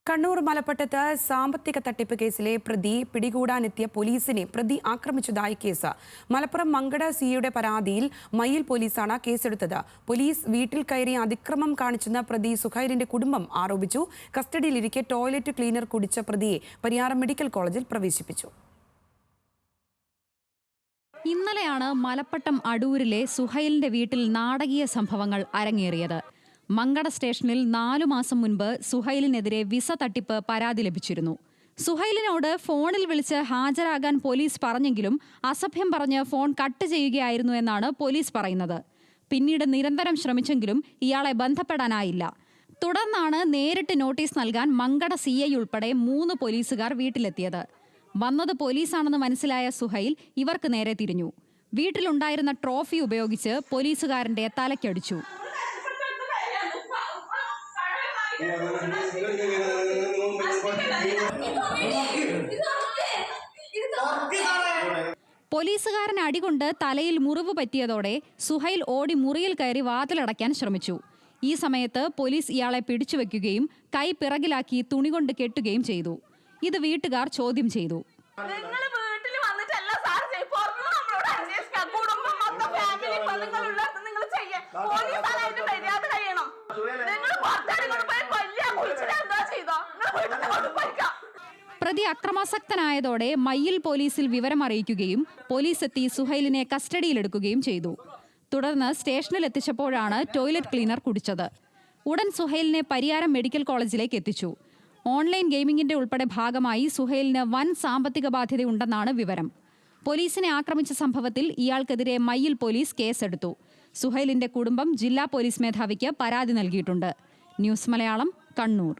കണ്ണൂർ മലപ്പട്ടത്ത് സാമ്പത്തിക തട്ടിപ്പ് കേസിലെ പ്രതി പിടികൂടാനെത്തിയ പോലീസിനെ പ്രതി ആക്രമിച്ചതായി കേസ്. മലപ്പുറം മങ്കട സിയുടെ പരാതിയിൽ മയ്യിൽ പോലീസാണ് കേസെടുത്തത്. പോലീസ് വീട്ടിൽ കയറി അതിക്രമം കാണിച്ചെന്ന് പ്രതി സുഹൈലിന്റെ കുടുംബം ആരോപിച്ചു. കസ്റ്റഡിയിലിരിക്കെ ടോയ്ലറ്റ് ക്ലീനർ കുടിച്ച പ്രതിയെ പരിയാരം മെഡിക്കൽ കോളേജിൽ പ്രവേശിപ്പിച്ചു. ഇന്നലെയാണ് മലപ്പട്ടം അടൂരിലെ സുഹൈലിന്റെ വീട്ടിൽ നാടകീയ സംഭവങ്ങൾ അരങ്ങേറിയത്. മങ്കട സ്റ്റേഷനിൽ 4 മാസം മുൻപ് സുഹൈലിനെതിരെ വിസ തട്ടിപ്പ് പരാതി ലഭിച്ചിരുന്നു. സുഹൈലിനോട് ഫോണിൽ വിളിച്ച് ഹാജരാകാൻ പോലീസ് പറഞ്ഞെങ്കിലും അസഭ്യം പറഞ്ഞ് ഫോൺ കട്ട് ചെയ്യുകയായിരുന്നു എന്നാണ് പോലീസ് പറയുന്നത്. പിന്നീട് നിരന്തരം ശ്രമിച്ചെങ്കിലും ഇയാളെ ബന്ധപ്പെടാനായില്ല. തുടർന്നാണ് നേരിട്ട് നോട്ടീസ് നൽകാൻ മങ്കട CI ഉൾപ്പെടെ 3 പോലീസുകാർ വീട്ടിലെത്തിയത്. വന്നത് പോലീസാണെന്ന് മനസ്സിലായ സുഹൈൽ ഇവർക്ക് നേരെ തിരിഞ്ഞു. വീട്ടിലുണ്ടായിരുന്ന ട്രോഫി ഉപയോഗിച്ച് പോലീസുകാരന്റെ തലയ്ക്കടിച്ചു. പോലീസുകാരൻ അടികൊണ്ട് തലയിൽ മുറിവ് പറ്റിയതോടെ സുഹൈൽ ഓടി മുറിയിൽ കയറി വാതിലടയ്ക്കാൻ ശ്രമിച്ചു. ഈ സമയത്ത് പോലീസ് ഇയാളെ പിടിച്ചുവെക്കുകയും കൈ പിറകിലാക്കി തുണി കൊണ്ട് കെട്ടുകയും ചെയ്തു. ഇത് വീട്ടുകാർ ചോദ്യം ചെയ്തു. പ്രതി അക്രമാസക്തനായതോടെ മയ്യിൽ പോലീസിൽ വിവരമറിയിക്കുകയും പോലീസ് എത്തി സുഹൈലിനെ കസ്റ്റഡിയിലെടുക്കുകയും ചെയ്തു. തുടർന്ന് സ്റ്റേഷനിലെത്തിച്ചപ്പോഴാണ് ടോയ്ലറ്റ് ക്ലീനർ കുടിച്ചത്. ഉടൻ സുഹൈലിനെ പരിയാരം മെഡിക്കൽ കോളേജിലേക്ക് എത്തിച്ചു. ഓൺലൈൻ ഗെയിമിംഗിന്റെ ഉൾപ്പെടെ ഭാഗമായി സുഹൈലിന് വൻ സാമ്പത്തിക ബാധ്യതയുണ്ടെന്നാണ് വിവരം. പോലീസിനെ ആക്രമിച്ച സംഭവത്തിൽ ഇയാൾക്കെതിരെ മയ്യിൽ പോലീസ് കേസെടുത്തു. സുഹൈലിന്റെ കുടുംബം ജില്ലാ പോലീസ് മേധാവിക്ക് പരാതി നൽകിയിട്ടുണ്ട്. ന്യൂസ് മലയാളം, കണ്ണൂർ.